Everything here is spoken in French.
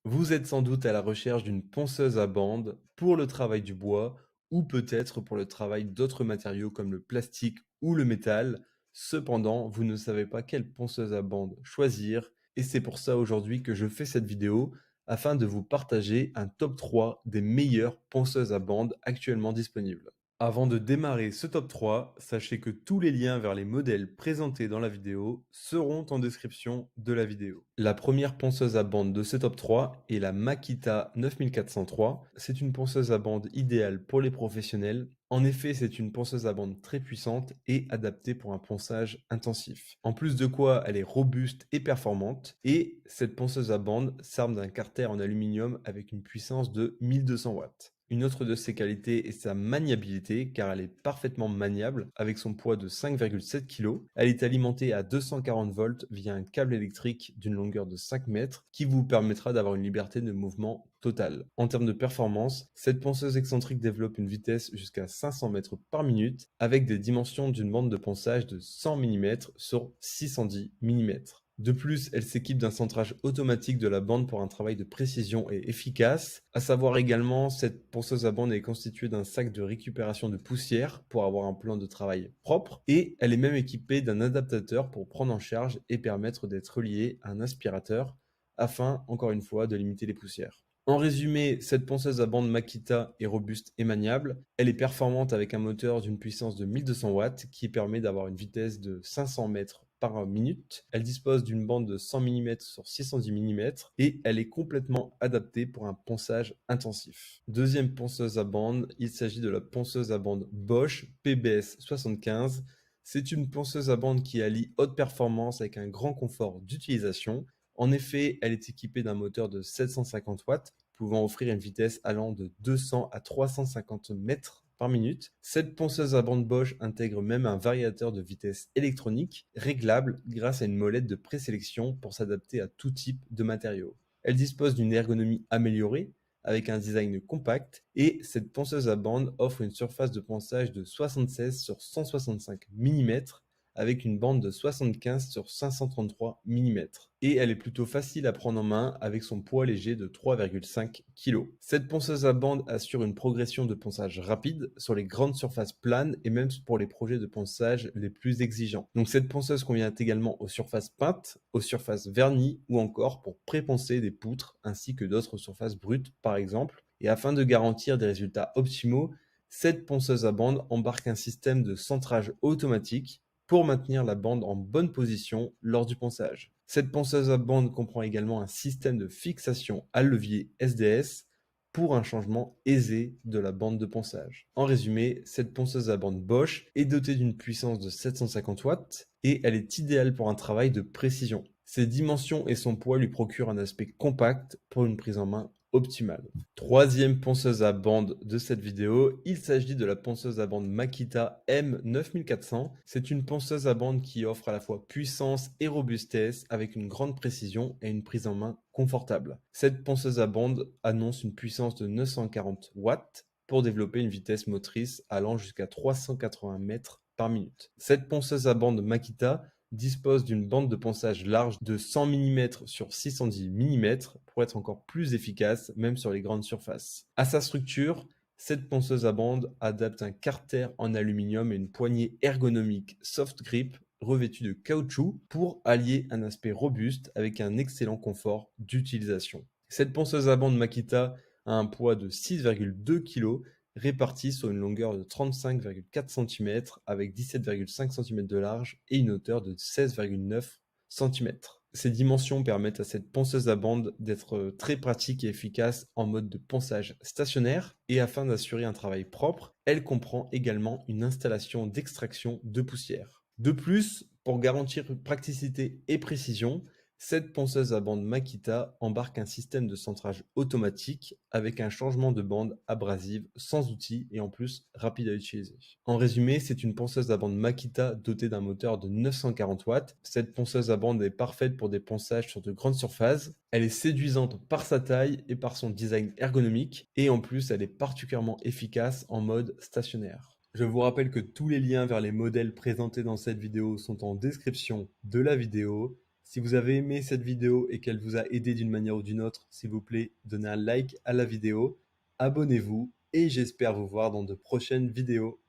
Vous êtes sans doute à la recherche d'une ponceuse à bande pour le travail du bois ou peut-être pour le travail d'autres matériaux comme le plastique ou le métal. Cependant, vous ne savez pas quelle ponceuse à bande choisir et c'est pour ça aujourd'hui que je fais cette vidéo afin de vous partager un top 3 des meilleures ponceuses à bande actuellement disponibles. Avant de démarrer ce top 3, sachez que tous les liens vers les modèles présentés dans la vidéo seront en description de la vidéo. La première ponceuse à bande de ce top 3 est la Makita 9403. C'est une ponceuse à bande idéale pour les professionnels. En effet, c'est une ponceuse à bande très puissante et adaptée pour un ponçage intensif. En plus de quoi, elle est robuste et performante. Et cette ponceuse à bande s'arme d'un carter en aluminium avec une puissance de 1200 watts. Une autre de ses qualités est sa maniabilité, car elle est parfaitement maniable avec son poids de 5,7 kg. Elle est alimentée à 240 volts via un câble électrique d'une longueur de 5 mètres qui vous permettra d'avoir une liberté de mouvement totale. En termes de performance, cette ponceuse excentrique développe une vitesse jusqu'à 500 mètres par minute avec des dimensions d'une bande de ponçage de 100 mm sur 610 mm. De plus, elle s'équipe d'un centrage automatique de la bande pour un travail de précision et efficace. À savoir également, cette ponceuse à bande est constituée d'un sac de récupération de poussière pour avoir un plan de travail propre et elle est même équipée d'un adaptateur pour prendre en charge et permettre d'être reliée à un aspirateur afin, encore une fois, de limiter les poussières. En résumé, cette ponceuse à bande Makita est robuste et maniable. Elle est performante avec un moteur d'une puissance de 1200 watts qui permet d'avoir une vitesse de 500 mètres par minute. Elle dispose d'une bande de 100 mm sur 610 mm et elle est complètement adaptée pour un ponçage intensif. Deuxième ponceuse à bande, il s'agit de la ponceuse à bande Bosch PBS 75. C'est une ponceuse à bande qui allie haute performance avec un grand confort d'utilisation. En effet, elle est équipée d'un moteur de 750 watts, pouvant offrir une vitesse allant de 200 à 350 mètres par minute. Cette ponceuse à bande Bosch intègre même un variateur de vitesse électronique réglable grâce à une molette de présélection pour s'adapter à tout type de matériaux. Elle dispose d'une ergonomie améliorée avec un design compact et cette ponceuse à bande offre une surface de ponçage de 76 sur 165 mm avec une bande de 75 sur 533 mm. Et elle est plutôt facile à prendre en main avec son poids léger de 3,5 kg. Cette ponceuse à bande assure une progression de ponçage rapide sur les grandes surfaces planes et même pour les projets de ponçage les plus exigeants. Donc cette ponceuse convient également aux surfaces peintes, aux surfaces vernies ou encore pour pré-poncer des poutres ainsi que d'autres surfaces brutes par exemple. Et afin de garantir des résultats optimaux, cette ponceuse à bande embarque un système de centrage automatique pour maintenir la bande en bonne position lors du ponçage. Cette ponceuse à bande comprend également un système de fixation à levier SDS pour un changement aisé de la bande de ponçage. En résumé, cette ponceuse à bande Bosch est dotée d'une puissance de 750 watts et elle est idéale pour un travail de précision. Ses dimensions et son poids lui procurent un aspect compact pour une prise en main optimale. Troisième ponceuse à bande de cette vidéo, il s'agit de la ponceuse à bande Makita M9400. C'est une ponceuse à bande qui offre à la fois puissance et robustesse avec une grande précision et une prise en main confortable. Cette ponceuse à bande annonce une puissance de 940 watts pour développer une vitesse motrice allant jusqu'à 380 mètres par minute. Cette ponceuse à bande Makita dispose d'une bande de ponçage large de 100 mm sur 610 mm pour être encore plus efficace même sur les grandes surfaces. À sa structure, cette ponceuse à bande adapte un carter en aluminium et une poignée ergonomique soft grip revêtue de caoutchouc pour allier un aspect robuste avec un excellent confort d'utilisation. Cette ponceuse à bande Makita a un poids de 6,2 kg répartis sur une longueur de 35,4 cm avec 17,5 cm de large et une hauteur de 16,9 cm. Ces dimensions permettent à cette ponceuse à bande d'être très pratique et efficace en mode de ponçage stationnaire et afin d'assurer un travail propre, elle comprend également une installation d'extraction de poussière. De plus, pour garantir praticité et précision, cette ponceuse à bande Makita embarque un système de centrage automatique avec un changement de bande abrasive sans outil et en plus rapide à utiliser. En résumé, c'est une ponceuse à bande Makita dotée d'un moteur de 940 watts. Cette ponceuse à bande est parfaite pour des ponçages sur de grandes surfaces. Elle est séduisante par sa taille et par son design ergonomique et en plus elle est particulièrement efficace en mode stationnaire. Je vous rappelle que tous les liens vers les modèles présentés dans cette vidéo sont en description de la vidéo. Si vous avez aimé cette vidéo et qu'elle vous a aidé d'une manière ou d'une autre, s'il vous plaît, donnez un like à la vidéo, abonnez-vous et j'espère vous voir dans de prochaines vidéos.